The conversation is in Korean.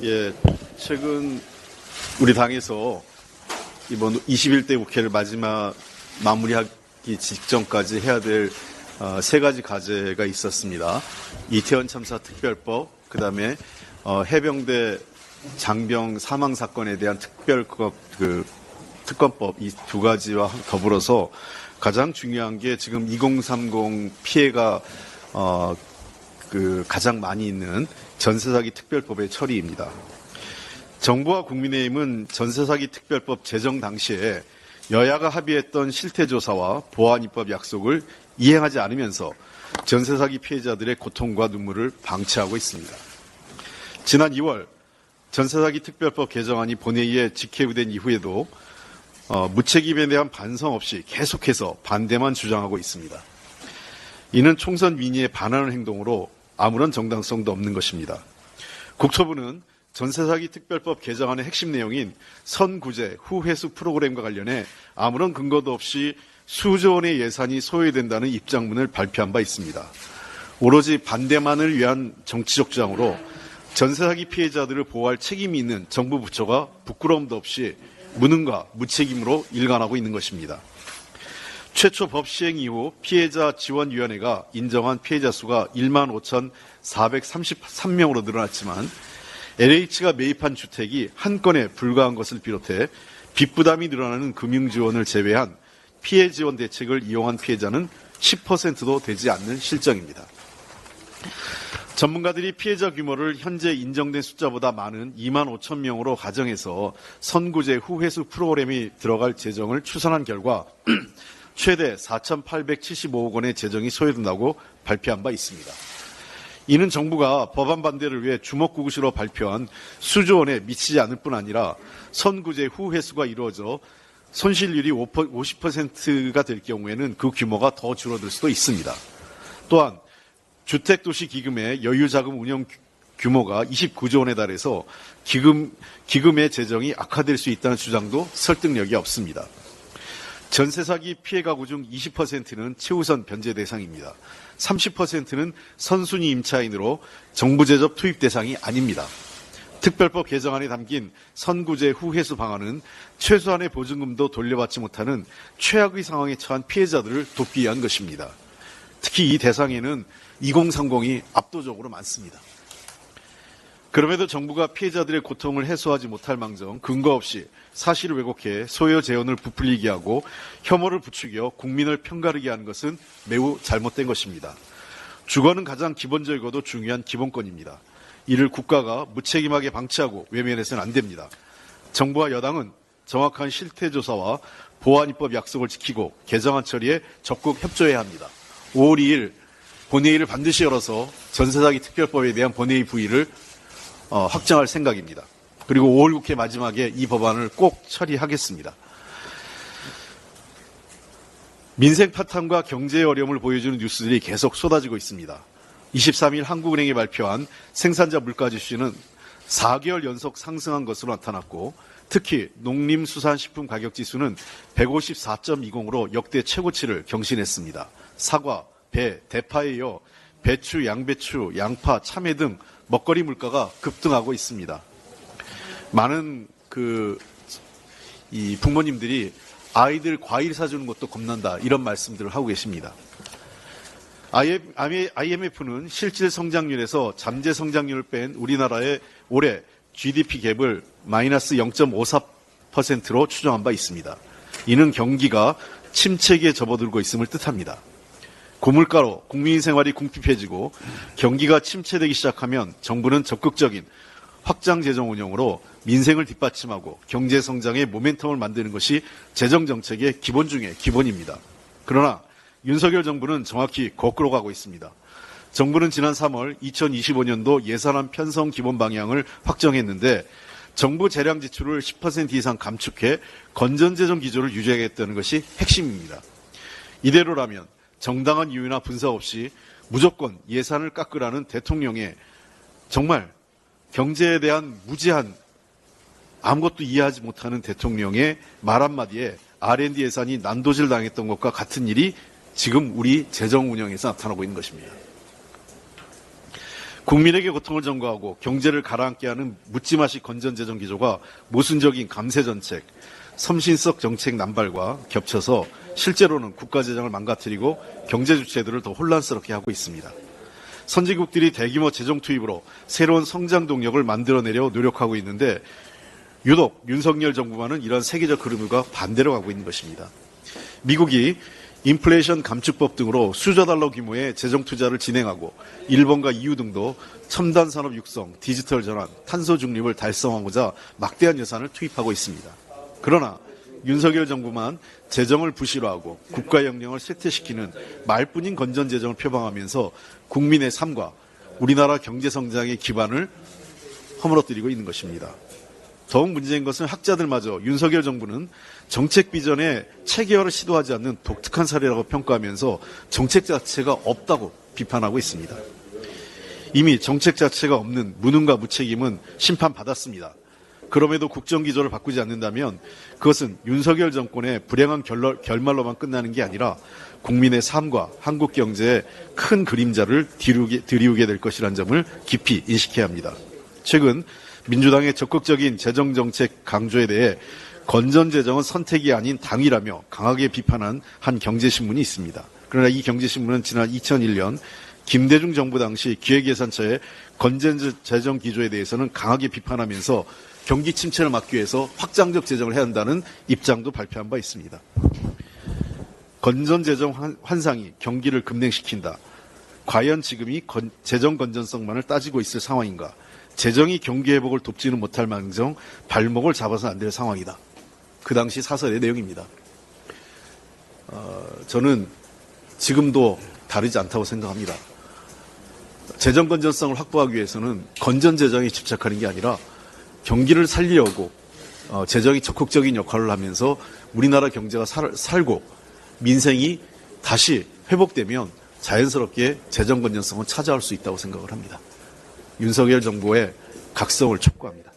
예, 최근 우리 당에서 이번 21대 국회를 마무리하기 직전까지 해야 될 세 가지 과제가 있었습니다. 이태원 참사 특별법, 그다음에 해병대 장병 사망 사건에 대한 특별법, 특검법 이 두 가지와 더불어서 가장 중요한 게 지금 2030 피해가 가장 많이 있는 전세사기 특별법의 처리입니다. 정부와 국민의힘은 전세사기 특별법 제정 당시에 여야가 합의했던 실태조사와 보안입법 약속을 이행하지 않으면서 전세사기 피해자들의 고통과 눈물을 방치하고 있습니다. 지난 2월 전세사기 특별법 개정안이 본회의에 직회부된 이후에도 무책임에 대한 반성 없이 계속해서 반대만 주장하고 있습니다. 이는 총선 민의에 반하는 행동으로 아무런 정당성도 없는 것입니다. 국토부는 전세사기 특별법 개정안의 핵심 내용인 선구제 후회수 프로그램과 관련해 아무런 근거도 없이 수조 원의 예산이 소요된다는 입장문을 발표한 바 있습니다. 오로지 반대만을 위한 정치적 주장으로 전세사기 피해자들을 보호할 책임이 있는 정부 부처가 부끄러움도 없이 무능과 무책임으로 일관하고 있는 것입니다. 최초 법 시행 이후 피해자 지원위원회가 인정한 피해자 수가 15,433명으로 늘어났지만 LH가 매입한 주택이 한 건에 불과한 것을 비롯해 빚부담이 늘어나는 금융지원을 제외한 피해 지원 대책을 이용한 피해자는 10%도 되지 않는 실정입니다. 전문가들이 피해자 규모를 현재 인정된 숫자보다 많은 2만 5천 명으로 가정해서 선구제 후회수 프로그램이 들어갈 재정을 추산한 결과 최대 4,875억 원의 재정이 소요된다고 발표한 바 있습니다. 이는 정부가 법안 반대를 위해 주먹구구시로 발표한 수조 원에 미치지 않을 뿐 아니라 선구제 후회수가 이루어져 손실률이 50%가 될 경우에는 그 규모가 더 줄어들 수도 있습니다. 또한 주택도시기금의 여유자금 운영 규모가 29조 원에 달해서 기금의 재정이 악화될 수 있다는 주장도 설득력이 없습니다. 전세사기 피해 가구 중 20%는 최우선 변제 대상입니다. 30%는 선순위 임차인으로 정부 제접 투입 대상이 아닙니다. 특별법 개정안에 담긴 선구제 후회수 방안은 최소한의 보증금도 돌려받지 못하는 최악의 상황에 처한 피해자들을 돕기 위한 것입니다. 특히 이 대상에는 2030이 압도적으로 많습니다. 그럼에도 정부가 피해자들의 고통을 해소하지 못할 망정 근거 없이 사실을 왜곡해 소요 재원을 부풀리게 하고 혐오를 부추겨 국민을 편가르게 하는 것은 매우 잘못된 것입니다. 주거는 가장 기본적이고도 중요한 기본권입니다. 이를 국가가 무책임하게 방치하고 외면해서는 안 됩니다. 정부와 여당은 정확한 실태조사와 보안입법 약속을 지키고 개정안 처리에 적극 협조해야 합니다. 5월 2일 본회의를 반드시 열어서 전세사기 특별법에 대한 본회의 부의를 확정할 생각입니다. 그리고 5월 국회 마지막에 이 법안을 꼭 처리하겠습니다. 민생 파탄과 경제의 어려움을 보여주는 뉴스들이 계속 쏟아지고 있습니다. 23일 한국은행이 발표한 생산자 물가지수는 4개월 연속 상승한 것으로 나타났고 특히 농림수산식품 가격지수는 154.20으로 역대 최고치를 경신했습니다. 사과, 배, 대파에 이어 배추, 양배추, 양파, 참외 등 먹거리 물가가 급등하고 있습니다. 많은 이 부모님들이 아이들 과일 사주는 것도 겁난다 이런 말씀들을 하고 계십니다. IMF는 실질 성장률에서 잠재 성장률을 뺀 우리나라의 올해 GDP 갭을 마이너스 0.54%로 추정한 바 있습니다. 이는 경기가 침체기에 접어들고 있음을 뜻합니다. 고물가로 국민 생활이 궁핍해지고 경기가 침체되기 시작하면 정부는 적극적인 확장 재정 운용으로 민생을 뒷받침하고 경제 성장의 모멘텀을 만드는 것이 재정 정책의 기본 중의 기본입니다. 그러나 윤석열 정부는 정확히 거꾸로 가고 있습니다. 정부는 지난 3월 2025년도 예산안 편성 기본 방향을 확정했는데 정부 재량 지출을 10% 이상 감축해 건전재정 기조를 유지하겠다는 것이 핵심입니다. 이대로라면 정당한 이유나 분석 없이 무조건 예산을 깎으라는 대통령의 정말 경제에 대한 무지한 아무것도 이해하지 못하는 대통령의 말 한마디에 R&D 예산이 난도질 당했던 것과 같은 일이 지금 우리 재정 운영에서 나타나고 있는 것입니다. 국민에게 고통을 전가하고 경제를 가라앉게 하는 묻지마시 건전재정 기조가 모순적인 감세정책, 섬신석 정책 남발과 겹쳐서 실제로는 국가재정을 망가뜨리고 경제 주체들을 더 혼란스럽게 하고 있습니다. 선진국들이 대규모 재정 투입으로 새로운 성장 동력을 만들어내려 노력하고 있는데 유독 윤석열 정부만은 이런 세계적 흐름과 반대로 가고 있는 것입니다. 미국이 인플레이션 감축법 등으로 수조 달러 규모의 재정 투자를 진행하고 일본과 EU 등도 첨단 산업 육성, 디지털 전환, 탄소 중립을 달성하고자 막대한 예산을 투입하고 있습니다. 그러나 윤석열 정부만 재정을 부실화하고 국가 역량을 쇠퇴시키는 말뿐인 건전 재정을 표방하면서 국민의 삶과 우리나라 경제 성장의 기반을 허물어뜨리고 있는 것입니다. 더욱 문제인 것은 학자들마저 윤석열 정부는 정책 비전에 체계화를 시도하지 않는 독특한 사례라고 평가하면서 정책 자체가 없다고 비판하고 있습니다. 이미 정책 자체가 없는 무능과 무책임은 심판받았습니다. 그럼에도 국정기조를 바꾸지 않는다면 그것은 윤석열 정권의 불행한 결말로만 끝나는 게 아니라 국민의 삶과 한국 경제에 큰 그림자를 드리우게 될 것이라는 점을 깊이 인식해야 합니다. 최근 민주당의 적극적인 재정정책 강조에 대해 건전재정은 선택이 아닌 당위라며 강하게 비판한 한 경제신문이 있습니다. 그러나 이 경제신문은 지난 2001년 김대중 정부 당시 기획예산처의 건전재정 기조에 대해서는 강하게 비판하면서 경기 침체를 막기 위해서 확장적 재정을 해야 한다는 입장도 발표한 바 있습니다. 건전재정 환상이 경기를 급냉시킨다. 과연 지금이 재정 건전성만을 따지고 있을 상황인가? 재정이 경기 회복을 돕지는 못할 망정 발목을 잡아서는 안 될 상황이다. 그 당시 사설의 내용입니다. 저는 지금도 다르지 않다고 생각합니다. 재정 건전성을 확보하기 위해서는 건전 재정에 집착하는 게 아니라 경기를 살리려고 재정이 적극적인 역할을 하면서 우리나라 경제가 살고 민생이 다시 회복되면 자연스럽게 재정 건전성은 찾아올 수 있다고 생각을 합니다. 윤석열 정부의 각성을 촉구합니다.